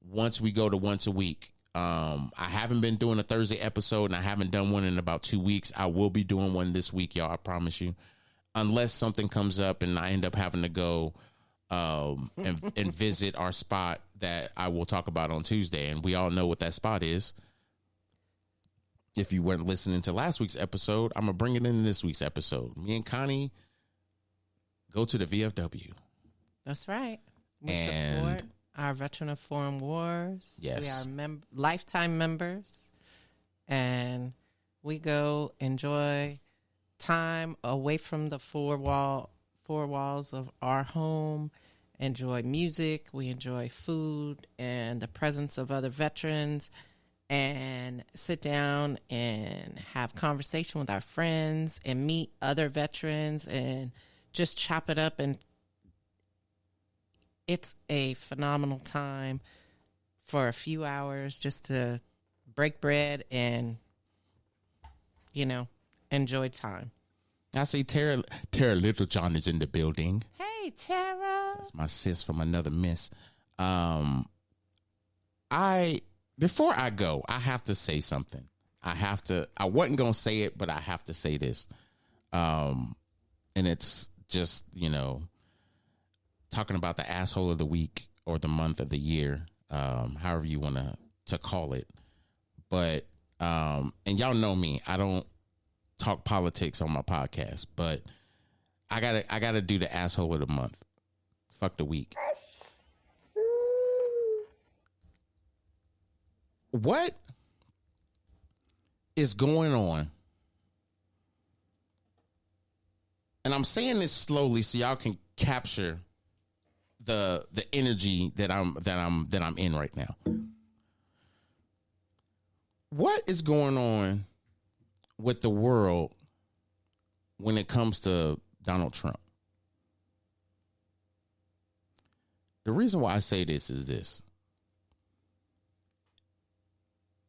once we go to once a week. I haven't been doing a Thursday episode, and I haven't done one in about 2 weeks. I will be doing one this week, y'all. I promise you. Unless something comes up and I end up having to go and visit our spot that I will talk about on Tuesday. And we all know what that spot is. If you weren't listening to last week's episode, I'm going to bring it in this week's episode. Me and Connie go to the VFW. That's right. We support our Veteran of Foreign Wars. Yes. We are lifetime members. And we go enjoy time away from the four walls of our home, enjoy music, we enjoy food and the presence of other veterans, and sit down and have conversation with our friends and meet other veterans and just chop it up. And it's a phenomenal time for a few hours just to break bread and, enjoy time. I see Tara Littlejohn is in the building. Hey, Tara. That's my sis from another miss. Before I go, I have to say something. I wasn't going to say it, but I have to say this. And it's just, talking about the asshole of the week or the month of the year, however you want to call it. But, and y'all know me, I don't talk politics on my podcast, but I gotta do the asshole of the month. Fuck the week. What is going on? And I'm saying this slowly so y'all can capture the energy that I'm in right now. What is going on with the world when it comes to Donald Trump? The reason why I say this is this.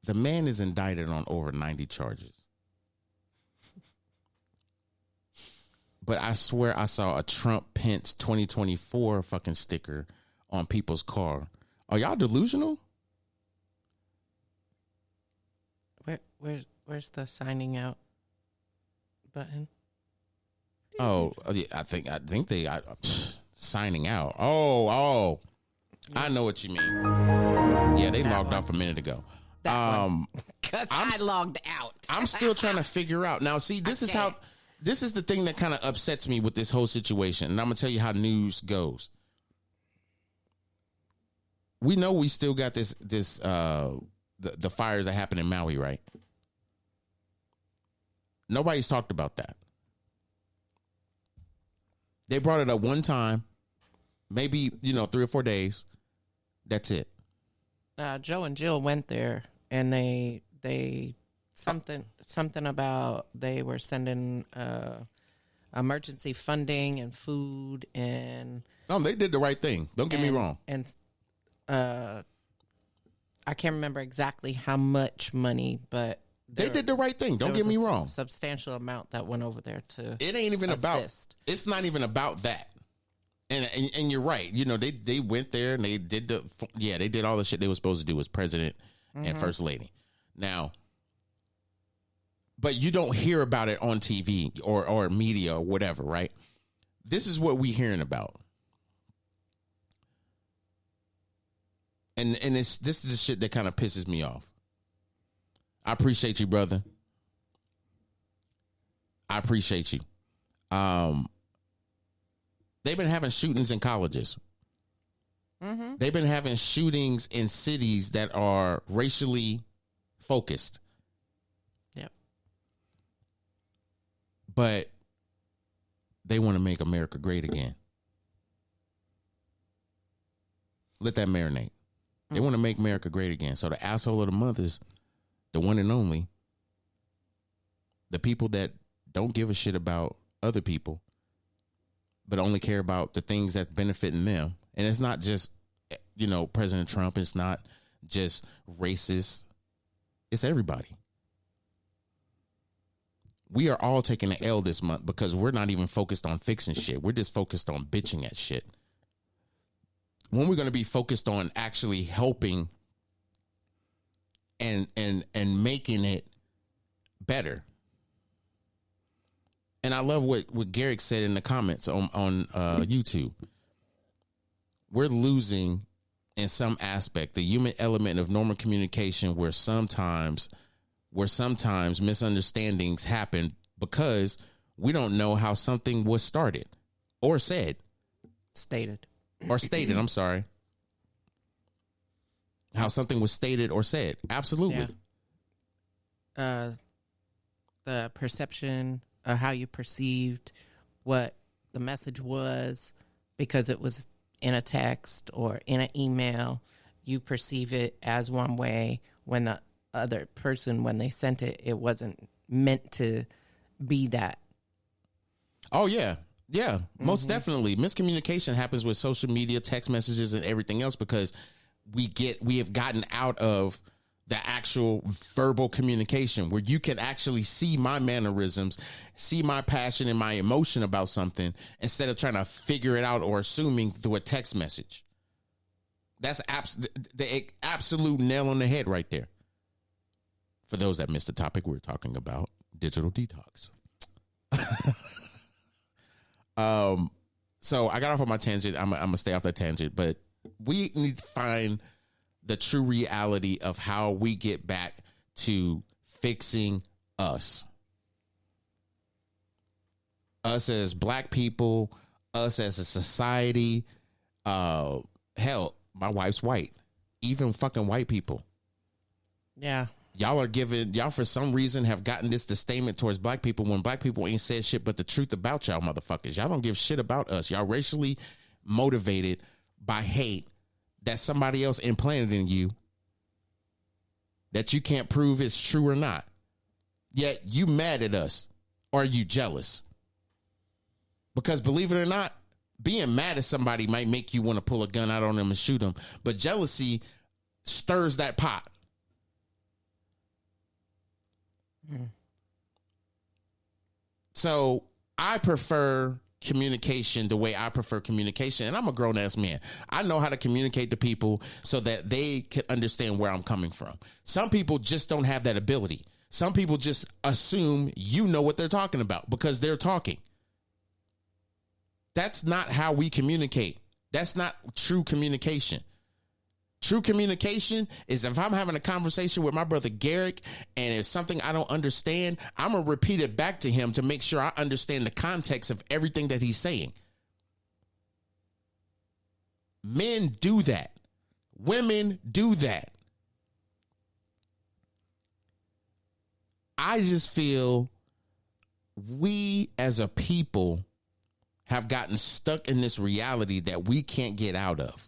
The man is indicted on over 90 charges. But I swear I saw a Trump Pence 2024 fucking sticker on people's car. Are y'all delusional? Where's the signing out button? Oh, yeah, I think they signing out. Oh. I know what you mean. Yeah, they logged off a minute ago. Because I logged out. I'm still trying to figure out. Now, see, this is the thing that kind of upsets me with this whole situation. And I'm going to tell you how news goes. We know we still got the fires that happened in Maui, right? Nobody's talked about that. They brought it up one time, maybe, 3 or 4 days. That's it. Joe and Jill went there, and they something about they were sending emergency funding and food and. No, they did the right thing. Don't get me wrong. And I can't remember exactly how much money, but they did the right thing. Don't get me wrong. Substantial amount that went over there to. It ain't even assist. It's not even about that. And you're right. They went there and they did they did all the shit they were supposed to do as president and first lady. Now, but you don't hear about it on TV or media or whatever, right? This is what we hearing about. And this is the shit that kind of pisses me off. I appreciate you, brother. I appreciate you. They've been having shootings in colleges. Mm-hmm. They've been having shootings in cities that are racially focused. Yep. But they want to make America great again. Let that marinate. They want to make America great again. So the asshole of the month is the one and only. The people that don't give a shit about other people, but only care about the things that benefiting them. And it's not just, President Trump. It's not just racist. It's everybody. We are all taking an L this month because we're not even focused on fixing shit. We're just focused on bitching at shit. When we're going to be focused on actually helping and making it better. And I love what Garrick said in the comments on YouTube. We're losing in some aspect the human element of normal communication where sometimes misunderstandings happen because we don't know how something was started or said. Stated. I'm sorry. How something was stated or said. Absolutely. Yeah. The perception of how you perceived what the message was because it was in a text or in an email. You perceive it as one way when the other person, when they sent it, it wasn't meant to be that. Oh, yeah. Yeah, most definitely. Miscommunication happens with social media, text messages, and everything else because we have gotten out of the actual verbal communication where you can actually see my mannerisms, see my passion and my emotion about something instead of trying to figure it out or assuming through a text message. That's the absolute nail on the head right there. For those that missed the topic, we're talking about digital detox. So I got off on my tangent. I'm gonna stay off that tangent, but we need to find the true reality of how we get back to fixing us. Us as black people, us as a society. Hell, my wife's white. Even fucking white people. Yeah. Y'all for some reason have gotten this disdainment towards black people when black people ain't said shit but the truth about y'all motherfuckers. Y'all don't give shit about us. Y'all racially motivated by hate that somebody else implanted in you that you can't prove it's true or not. Yet you mad at us or you jealous. Because believe it or not, being mad at somebody might make you want to pull a gun out on them and shoot them. But jealousy stirs that pot. So I prefer communication the way I prefer communication. And I'm a grown ass man. I know how to communicate to people so that they can understand where I'm coming from. Some people just don't have that ability. Some people just assume you know what they're talking about because they're talking. That's not how we communicate. That's not true communication. True communication is if I'm having a conversation with my brother Garrick and it's something I don't understand, I'm going to repeat it back to him to make sure I understand the context of everything that he's saying. Men do that. Women do that. I just feel we as a people have gotten stuck in this reality that we can't get out of.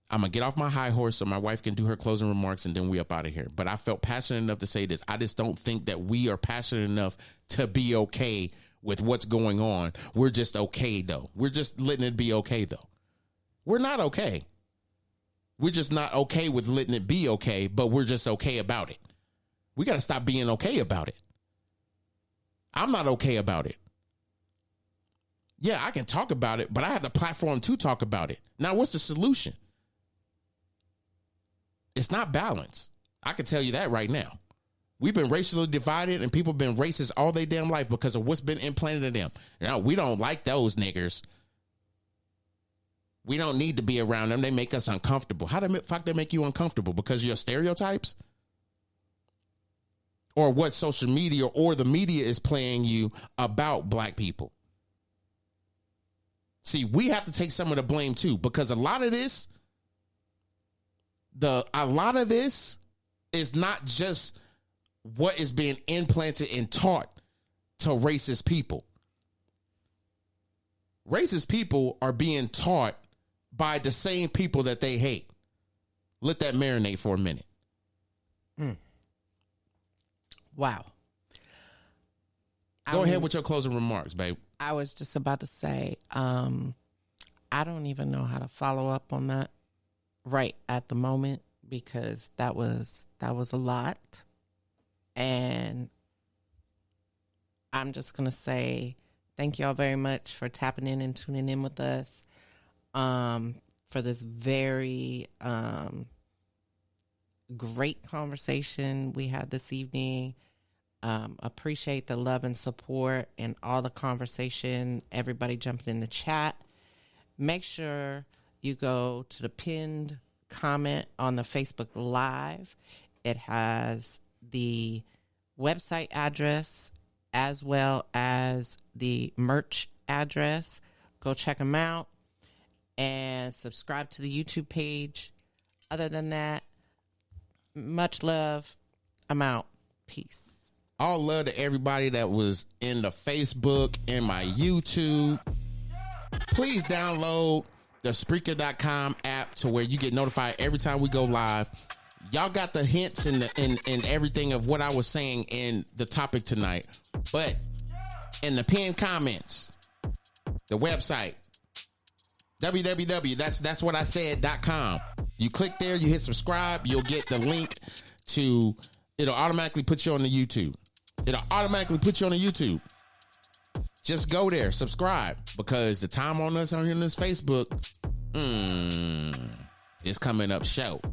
I'm going to get off my high horse so my wife can do her closing remarks and then we up out of here. But I felt passionate enough to say this. I just don't think that we are passionate enough to be okay with what's going on. We're just okay, though. We're just letting it be okay, though. We're not okay. We're just not okay with letting it be okay, but we're just okay about it. We got to stop being okay about it. I'm not okay about it. Yeah, I can talk about it, but I have the platform to talk about it. Now, what's the solution? It's not balance. I can tell you that right now. We've been racially divided and people have been racist all their damn life because of what's been implanted in them. Now, we don't like those niggers. We don't need to be around them. They make us uncomfortable. How the fuck they make you uncomfortable? Because of your stereotypes? Or what social media or the media is playing you about black people? See, we have to take some of the blame too, because a lot of this is not just what is being implanted and taught to racist people. Racist people are being taught by the same people that they hate. Let that marinate for a minute. Wow. Go ahead with your closing remarks, babe. I was just about to say, I don't even know how to follow up on that right at the moment because that was a lot. And I'm just going to say thank y'all very much for tapping in and tuning in with us for this very great conversation we had this evening. Appreciate the love and support and all the conversation, everybody jumping in the chat. Make sure you go to the pinned comment on the Facebook Live. It has the website address as well as the merch address. Go check them out and subscribe to the YouTube page. Other than that, much love. I'm out. Peace. All love to everybody that was in the Facebook and my YouTube. Please download the Spreaker.com app to where you get notified every time we go live. Y'all got the hints and everything of what I was saying in the topic tonight. But in the pinned comments, the website, www.ThatsWhatICed.com. You click there, you hit subscribe, you'll get the link to, it'll automatically put you on the YouTube. It'll automatically put you on the YouTube. Just go there, subscribe, because the time on us on this Facebook is coming up short.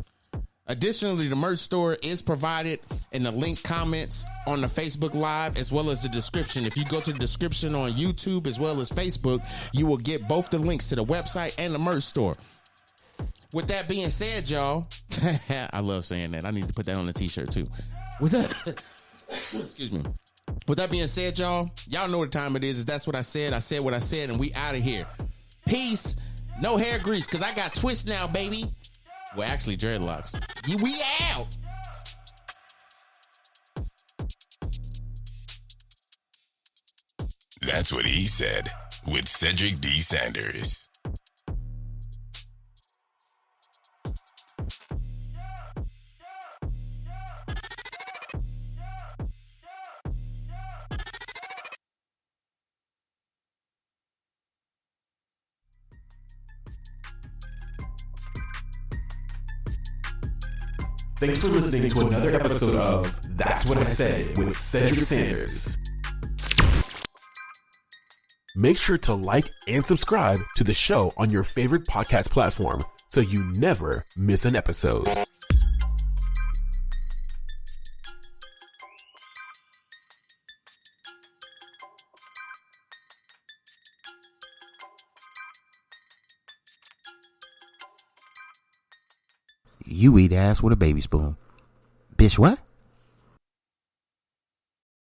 Additionally, the merch store is provided in the link comments on the Facebook Live as well as the description. If you go to the description on YouTube as well as Facebook, you will get both the links to the website and the merch store. With that being said, y'all, I love saying that. I need to put that on the t-shirt too. With that, excuse me. With that being said, y'all know what time it is. That's what I said. I said what I said, and we out of here. Peace. No hair grease, because I got twists now, baby. Well, actually, dreadlocks. We out. That's what he said with Cedric D. Sanders. Thanks for listening to another episode of That's What I Said with Cedric Sanders. Make sure to like and subscribe to the show on your favorite podcast platform so you never miss an episode. You eat ass with a baby spoon. Bitch, what?